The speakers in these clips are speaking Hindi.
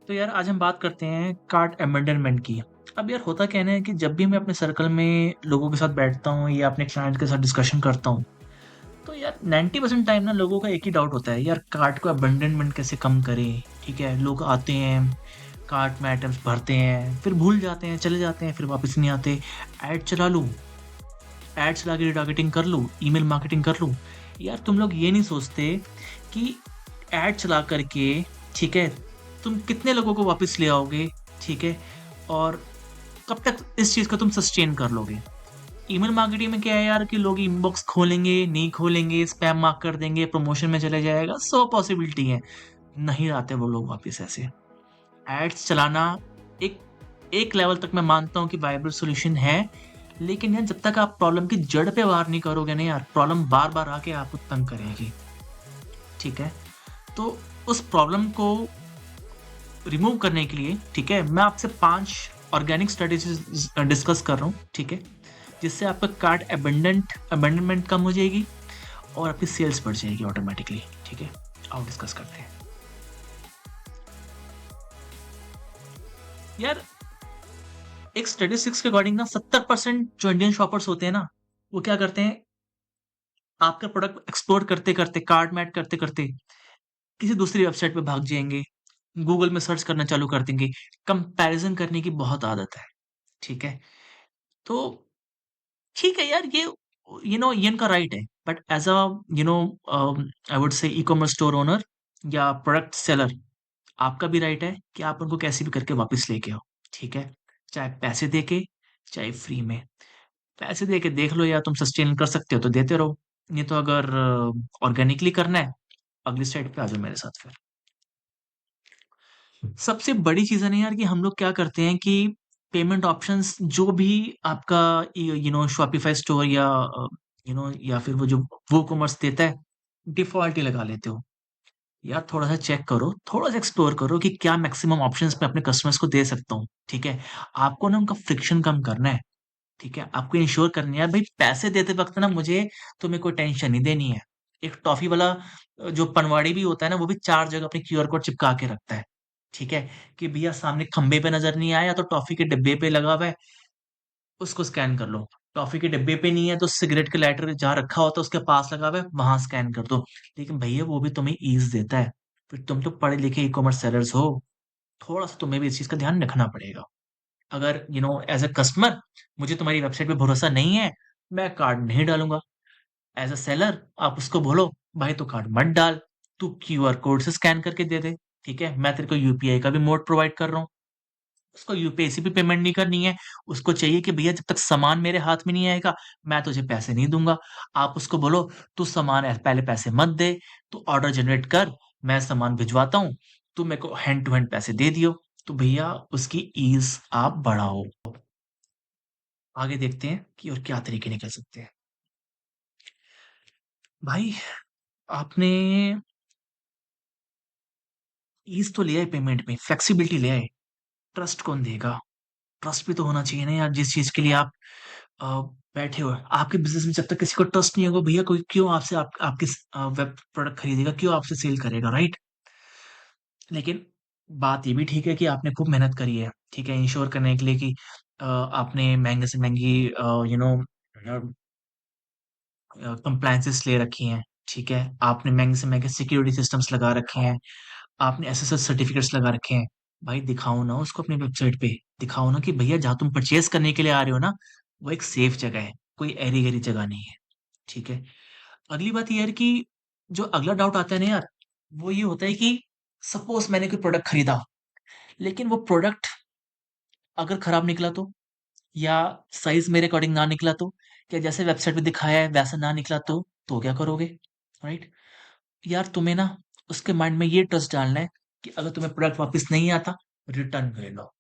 तो यार आज हम बात करते हैं कार्ट अबंडनमेंट की। अब यार होता क्या है ना कि जब भी मैं अपने सर्कल में लोगों के साथ बैठता हूँ या अपने क्लाइंट के साथ डिस्कशन करता हूँ, तो यार 90% टाइम ना लोगों का एक ही डाउट होता है, यार कार्ट को अबंडनमेंट कैसे कम करें। ठीक है, लोग आते हैं, कार्ट में आइटम्स भरते हैं, फिर भूल जाते हैं, चले जाते हैं, फिर वापस नहीं आते। ऐड चला लूँ, ऐड चला के रिटारगेटिंग कर लूँ, ईमेल मार्केटिंग कर लूँ। यार तुम लोग ये नहीं सोचते कि ऐड चला करके, ठीक है, तुम कितने लोगों को वापस ले आओगे, ठीक है, और कब तक इस चीज़ को तुम सस्टेन कर लोगे। ईमेल मार्केटिंग में क्या है यार कि लोग इनबॉक्स खोलेंगे, नहीं खोलेंगे, स्पैम मार्क कर देंगे, प्रमोशन में चले जाएगा, 100 पॉसिबिलिटी है, नहीं आते वो लोग वापस ऐसे। एड्स चलाना एक एक लेवल तक मैं मानता हूँ कि वाइबल सॉल्यूशन है, लेकिन यार जब तक आप प्रॉब्लम की जड़ पे वार नहीं करोगे ना यार, प्रॉब्लम बार-बार आके आपको तंग करेगी, ठीक है? तो उस प्रॉब्लम को रिमूव करने के लिए, ठीक है, मैं आपसे 5 ऑर्गेनिक स्ट्रेटेजीज़ डिस्कस कर रहा हूँ, ठीक है? जिससे आपका कार्ट अबंडनमेंट कम हो जाएगी और आपकी सेल्स बढ़ जाएगी ऑटोमैटिकली, ठीक है? आओ डिस्कस करते हैं। यार एक स्टैटिस्टिक्स के अकॉर्डिंग ना 70% जो इंडियन शॉपर्स होते हैं ना, वो क्या करते हैं, आपका प्रोडक्ट एक्सप्लोर करते-करते, कार्ट में ऐड करते-करते किसी दूसरी वेबसाइट पे भाग जाएँगे, गूगल में सर्च करना चालू कर देंगे। कंपैरिज़न करने की बहुत आदत है, ठीक है? तो ठीक है यार, ये इनका राइट है, but as a you know I would say e-commerce store owner या प्रोडक्ट सेलर, आपका भी राइट है कि आप उनको कैसे भी करके वापस लेके आओ, ठीक है? चाहे पैसे देके, चाहे फ्री में। पैसे दे के देख लो, या तुम सस्टेन कर सकते हो तो देते रहो, नहीं तो अगर ऑर्गेनिकली करना है, अगली स्लाइड पे आ जाओ मेरे साथ फिर। सबसे बड़ी चीज़ है ना यार कि हम लोग क्या करते हैं कि पेमेंट ऑप्शंस जो भी आपका शॉपिफाई स्टोर या या फिर वो जो वूकॉमर्स देता है, डिफ़ॉल्ट ही लगा लेते हो। यार थोड़ा-सा चेक करो, थोड़ा-सा एक्सप्लोर करो कि क्या मैक्सिमम ऑप्शंस मैं अपने कस्टमर्स को दे सकता हूँ, ठीक है? आपको ना उनका फ्रिक्शन कम करना है, ठीक है? आपको इंश्योर करनी है, भई पैसे देते वक़्त ना मुझे तुम्हें कोई टेंशन नहीं देनी है। एक टॉफ़ी वाला जो पनवाड़ी भी होता है ना, वो भी 4 जगह अपने क्यूआर कोड चिपका के रखता है, ठीक है? कि भैया सामने खंभे पे नज़र नहीं आया तो टॉफ़ी के डिब्बे पे लगा हुआ है, उसको स्कैन कर लो। टॉफ़ी के डिब्बे पे नहीं है तो सिगरेट का लाइटर जहाँ रखा होता है उसके पास लगा हुआ है, वहाँ स्कैन कर दो। लेकिन भैया वो भी तुम्हें ईज़ देता है। फिर तुम तो पढ़े लिखे ई-कॉमर्स सेलर्स हो, थोड़ा-सा तुम्हें भी इस चीज़ का ध्यान रखना पड़ेगा। अगर एज़ अ कस्टमर मुझे तुम्हारी वेबसाइट पे भरोसा नहीं है, मैं कार्ड नहीं डालूँगा। एज़ अ सेलर आप उसको बोलो, भाई तू कार्ड मत डाल, तू क्यूआर कोड से स्कैन करके दे दे, ठीक है? मैं तेरे को यूपीआई का भी मोड प्रोवाइड कर रहा हूँ। उसको यूपीआई से भी पेमेंट नहीं करनी है, उसको चाहिए कि भैया जब तक सामान मेरे हाथ में नहीं आएगा, मैं तुझे पैसे नहीं दूँगा। आप उसको बोलो, तू सामान पहले पैसे मत दे, तू ऑर्डर जनरेट कर, मैं सामान भिजवाता हूँ, तू मेरे को हैंड टू हैंड पैसे दे दियो। तो भैया उसकी ईज़ आप बढ़ाओ। आगे देखते हैं कि और क्या तरीके निकल सकते हैं। भाई आपने ईज़ तो ले आए पेमेंट में, फ्लेक्सिबिलिटी ले आए, ट्रस्ट कौन देगा? ट्रस्ट भी तो होना चाहिए ना यार, जिस चीज़ के लिए आप अ, बैठे हो। आपके बिज़नेस में जब तक किसी को ट्रस्ट नहीं होगा, भैया कोई क्यों आपसे आपके वेब प्रोडक्ट खरीदेगा, क्यों आपसे सेल करेगा, राइट? लेकिन बात ये भी ठीक है कि आपने खूब मेहनत करी है, ठीक है? इंश्योर करने के लिए कि आपने महँगे से महँगी कंप्लायंसेस ले रखी हैं, ठीक है? आपने महँगे से महँगे सिक्योरिटी सिस्टम्स लगा रखे हैं, आपने एसएसएल सर्टिफ़िकेट्स लगा रखे हैं। भाई दिखाओ ना उसको अपनी वेबसाइट पे, दिखाओ ना कि भैया जहाँ तुम परचेज़ करने के लिए आ रहे हो ना, वो एक सेफ जगह है, कोई ऐरी-गैरी जगह नहीं है, ठीक है? अगली बात ये है कि जो अगला डाउट आता है ना यार, वो ये होता है कि सपोज़ मैंने कोई प्रोडक्ट खरीदा, लेकिन वो प्रोडक्ट अगर खराब निकला तो? या साइज़ मेरे अकॉर्डिंग ना निकला तो? या जैसे वेबसाइट पे दिखाया है वैसा ना निकला तो क्या करोगे? राइट? यार तुम्हें ना उसके माइंड में ये ट्रस्ट डालना है कि अगर तुम्हें प्रोडक्ट वापस नहीं आता, रिटर्न ले लो,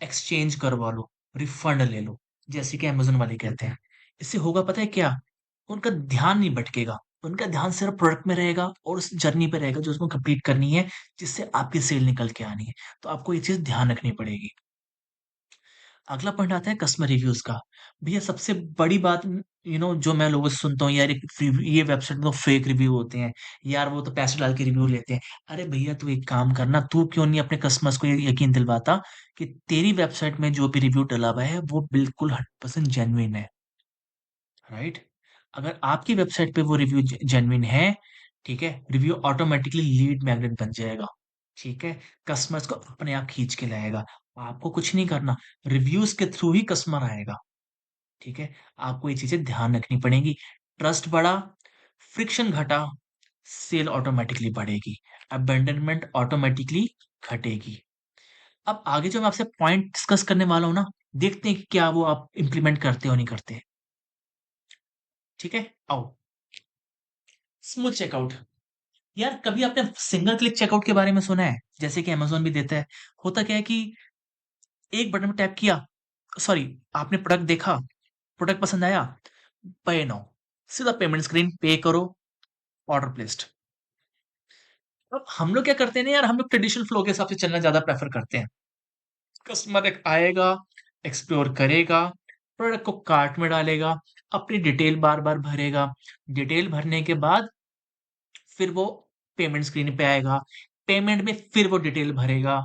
एक्सचेंज करवा लो, रिफंड ले लो, जैसे कि अमेज़न वाले कहते हैं। इससे होगा पता है क्या? उनका ध्यान नहीं भटकेगा, उनका ध्यान सिर्फ़ प्रोडक्ट में रहेगा और उस जर्नी पे रहेगा जो उसको कंप्लीट करनी है, जिससे आपकी सेल निकल के आनी है। तो आपको ये चीज़ ध्यान रखनी पड़ेगी। अगला पॉइंट आता है कस्टमर रिव्यूज का। भैया सबसे बड़ी बात जो मैं लोगों से सुनता हूँ, यार ये वेबसाइट में तो फेक रिव्यू होते हैं, यार वो तो पैसे डाल के रिव्यू लेते हैं। अरे भैया तू एक काम करना, तू क्यों नहीं अपने कस्टमर्स को ये यकीन दिलवाता कि तेरी वेबसाइट में जो भी रिव्यू डला हुआ है वो बिल्कुल 100% जेन्युइन है, राइट? अगर आपकी वेबसाइट पे वो रिव्यू जेन्युइन है, ठीक है, रिव्यू ऑटोमेटिकली लीड मैग्नेट बन जाएगा, ठीक है, कस्टमर्स को अपने आप खींच के लाएगा। आपको कुछ नहीं करना, रिव्यूज के थ्रू ही कस्टमर आएगा, ठीक है। आपको ये चीजें ध्यान रखनी पड़ेगी। ट्रस्ट बढ़ा, फ्रिक्शन घटा, सेल ऑटोमेटिकली बढ़ेगी, अबेंडनमेंट ऑटोमेटिकली घटेगी। अब आगे जो मैं आपसे पॉइंट डिस्कस करने वाला हूं ना, देखते हैं कि क्या वो आप इंप्लीमेंट करते हो नहीं करते। ठीक है, आओ। Smooth checkout. यार कभी आपने सिंगल क्लिक चेकआउट के बारे में सुना है? जैसे कि अमेज़न भी देता है। होता क्या है कि एक बटन में टैप किया, सॉरी, आपने प्रोडक्ट देखा, प्रोडक्ट पसंद आया, बाय नाउ, सीधा पेमेंट स्क्रीन, पे करो, ऑर्डर प्लेस्ड। अब हम लोग क्या करते हैं ना यार, हम लोग ट्रेडिशनल फ्लो के हिसाब से चलना ज़्यादा प्रेफ़र करते हैं। कस्टमर एक आएगा, एक्सप्लोर करेगा, प्रोडक्ट को कार्ट में डालेगा, अपनी डिटेल बार-बार भरेगा, डिटेल भरने के बाद फिर वो पेमेंट स्क्रीन पे आएगा, पेमेंट में फिर वो डिटेल भरेगा,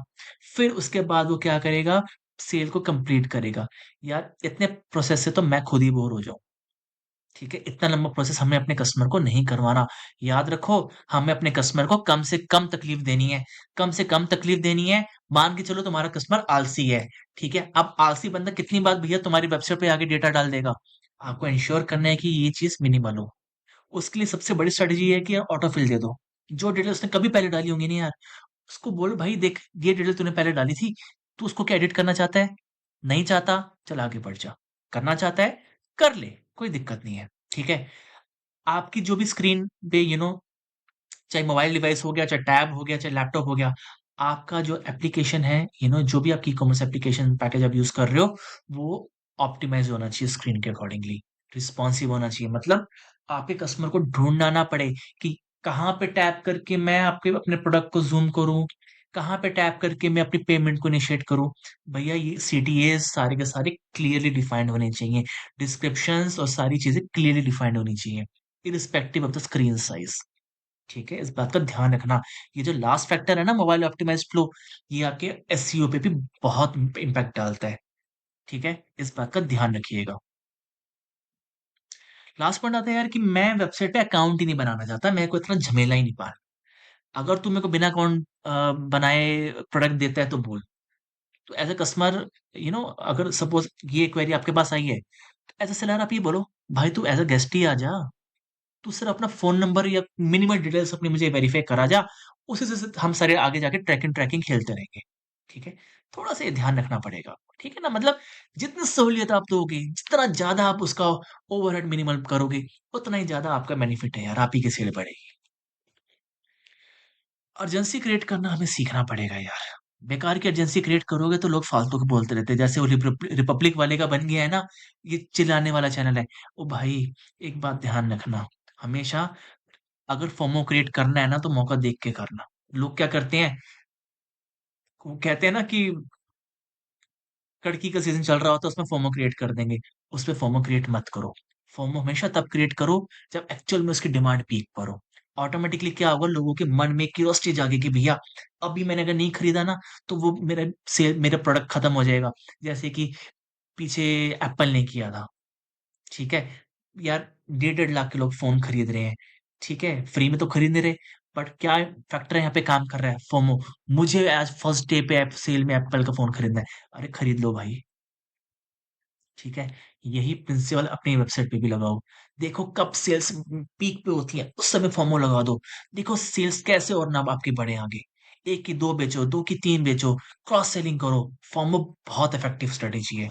फिर उसके बाद वो क्या करेगा, सेल को कंप्लीट करेगा। यार इतने प्रोसेस से तो मैं खुद ही बोर हो जाऊँ, ठीक है? इतना लंबा प्रोसेस हमें अपने कस्टमर को नहीं करवाना। याद रखो, हमें अपने कस्टमर को कम से कम तकलीफ देनी है, कम से कम तकलीफ देनी है। मान के चलो तुम्हारा कस्टमर आलसी है, ठीक है? अब आलसी बंदा कितनी बार भैया तुम्हारी वेबसाइट पे आके डेटा डाल देगा? आपको इंश्योर करना है कि ये चीज़ मिनिमल हो। उसके लिए सबसे बड़ी स्ट्रैटेजी ये है कि ऑटो फिल दे दो। जो डिटेल उसने कभी पहले डाली होंगी ना यार, उसको बोलो भाई देख, ये डिटेल तूने पहले डाली थी, तू उसको क्या एडिट करना चाहता है? नहीं चाहता? चल आगे बढ़ जा। करना चाहता है? कर ले, कोई दिक्कत नहीं है, ठीक है? आपकी जो भी स्क्रीन पे चाहे मोबाइल डिवाइस हो गया, चाहे टैब हो गया, चाहे लैपटॉप हो गया, आपका जो एप्लीकेशन है, जो भी आप ई-कॉमर्स एप्लीकेशन पैकेज आप यूज़ कर रहे हो, वो ऑप्टिमाइज़ होना चाहिए स्क्रीन के अकॉर्डिंगली, रिस्पॉन्सिव होना चाहिए। मतलब आपके कस्टमर को ढूँढना ना पड़े कि कहाँ पे टैप करके मैं आपके अपने प्रोडक्ट को ज़ूम करूँ, कहाँ पे टैप करके मैं अपनी पेमेंट को इनिशिएट करूँ। भैया ये सीटीएस सारे के सारे क्लियरली डिफाइंड होने चाहिए। डिस्क्रिप्शंस और सारी चीज़ें क्लियरली डिफाइंड होनी चाहिए, irrespective of the screen size. ठीक है? इस बात का ध्यान रखना। ये जो लास्ट फैक्टर है ना, मोबाइल ऑप्टिमाइज्ड फ्लो, ये आपके एसईओ पे भी बहुत इम्पैक्ट डालता है। ठीक है? इस बात का ध्यान रखिएगा। लास्ट पॉइंट आता है यार कि मैं वेबसाइट पे अकाउंट ही नहीं बनाना चाहता, मेरे को इतना झमेला ही नहीं पालना। अगर तू मेरे को बिना अकाउंट बनाए प्रोडक्ट देता है तो बोल। तो एज़ अ कस्टमर, अगर सपोज़ ये क्वेरी आपके पास आई है, तो एज़ अ सेलर आप ये बोलो, भाई तू एज़ अ गेस्ट ही आ जा। तू सिर्फ अपना फ़ोन नंबर या मिनिमल डिटेल्स अपनी मुझे वेरीफ़ाई करा जा, उसी से हम सारे आगे जाके ट्रैकिंग ट्रैकिंग खेलते रहेंगे, ठीक है? थोड़ा-सा ये ध्यान रखना पड़ेगा, ठीक है ना? मतलब जितनी सहूलियत आप दोगे, जितना ज़्यादा आप उसका ओवरहेड मिनिमल करोगे, उतना ही ज़्यादा आपका बेनिफिट है यार, आप ही की सेल बढ़ेगी। अर्जेंसी क्रिएट करना हमें सीखना पड़ेगा यार। बेकार की अर्जेंसी क्रिएट करोगे तो लोग फालतू के बोलते रहते हैं। जैसे वो रिपब्लिक वाले का बन गया है ना, ये चिल्लाने वाला चैनल है। ओ भाई, एक बात ध्यान रखना, हमेशा अगर फोमो क्रिएट करना है ना तो मौका देख के करना। लोग क्या करते हैं, वो कहते हैं ना कि कड़की का सीज़न चल रहा होता है उसमें फोमो क्रिएट कर देंगे। उसपे फोमो क्रिएट मत करो। फोमो हमेशा तब क्रिएट करो जब एक्चुअल में उसकी डिमांड पीक पर हो। ऑटोमैटिकली क्या होगा, लोगों के मन में क्यूरियोसिटी जागेगी, भैया अभी मैंने अगर नहीं खरीदा ना तो वो मेरा प्रोडक्ट खत्म हो जाएगा। जैसे कि पीछे एप्पल ने किया था। ठीक है? यार डेढ़-डेढ़ लाख के लोग फ़ोन खरीद रहे हैं, ठीक है? फ्री में तो खरीद नहीं रहे, बट क्या फैक्टर यहाँ पे काम कर रहा है? फोमो। मुझे आज फर्स्ट डे पे एप सेल में एप्पल का फ़ोन खरीदना है। अरे खरीद लो भाई, ठीक है? यही प्रिंसिपल अपनी वेबसाइट पे भी लगाओ। देखो कब सेल्स पीक पे होती है, उस समय फोमो लगा दो। देखो सेल्स कैसे और ना आपकी बढ़े आगे। 1 की 2 बेचो, 2 की 3 बेचो, क्रॉस सेलिंग करो। फोमो बहुत इफेक्टिव स्ट्रेटेजी है।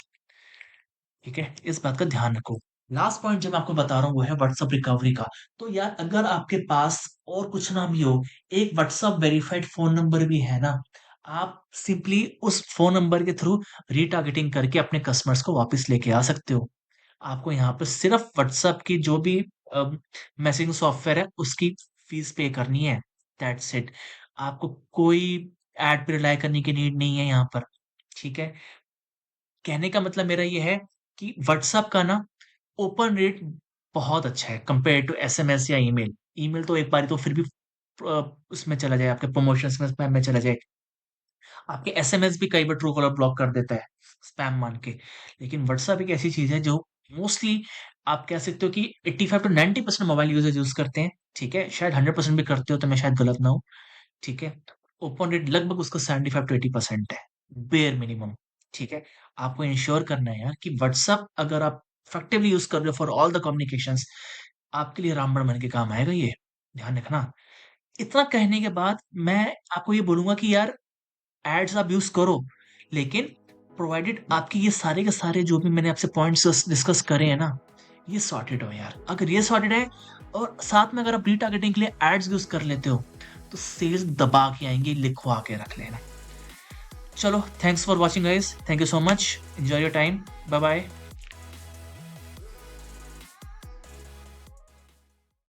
ठीक है? इस बात का ध्यान रखो। लास्ट पॉइंट जो मैं आपको बता रहा हूँ वो है व्हाट्सएप रिकवरी का। तो यार अगर आपके पास और कुछ ना भी हो, एक व्हाट्सएप वेरिफाइड फ़ोन नंबर भी है ना, आप सिंपली उस फ़ोन नंबर के थ्रू रिटारगेटिंग करके अपने कस्टमर्स को वापस लेके आ सकते हो। आपको यहाँ पे सिर्फ व्हाट्सएप की जो भी अ, मैसेजिंग सॉफ्टवेयर है उसकी फीस पे करनी है, दैट्स इट। आपको कोई ऐड पे रिलाय करने की नीड नहीं है यहाँ पर, ठीक है? कहने का मतलब मेरा ये है कि व्हाट्सएप का ना ओपन रेट बहुत अच्छा है कंपेयर टू एसएमएस या ईमेल। ईमेल तो एक बारी तो फिर भी उसमें चला जाए, आपके प्रमोशंस में, स्पैम में चला जाए। आपके एसएमएस भी कई बार ट्रू कॉलर ब्लॉक कर देता है, स्पैम मान के। लेकिन व्हाट्सएप एक ऐसी चीज़ है जो मोस्टली आप कह सकते हो कि 85 टू 90% मोबाइल यूज़र्स यूज़ करते हैं, ठीक है? शायद 100% भी करते हो तो मैं शायद गलत ना हूँ, ठीक है? ओपन रेट लगभग उसका 75 टू 80% है, बेयर मिनिमम, ठीक है? आपको इंश्योर करना है यार कि व्हाट्सएप अगर आप इफेक्टिवली यूज़ कर रहे हो फॉर ऑल द कम्युनिकेशंस, आपके लिए रामबाण बन के काम आएगा ये, ध्यान रखना। इतना कहने के बाद मैं आपको ये बोलूँगा कि यार एड्स आप यूज़ करो, लेकिन प्रोवाइडेड आपके ये सारे के सारे जो भी मैंने आपसे पॉइंट्स डिस्कस करे हैं ना, ये सॉर्टेड हो यार। अगर ये सॉर्टेड है और साथ में अगर आप रीटारगेटिंग के लिए एड्स यूज़ कर लेते हो, तो सेल्स दबा के आएँगे, लिखवा के रख लेना। चलो, thanks for watching guys. Thank you so much. Enjoy your time. Bye bye.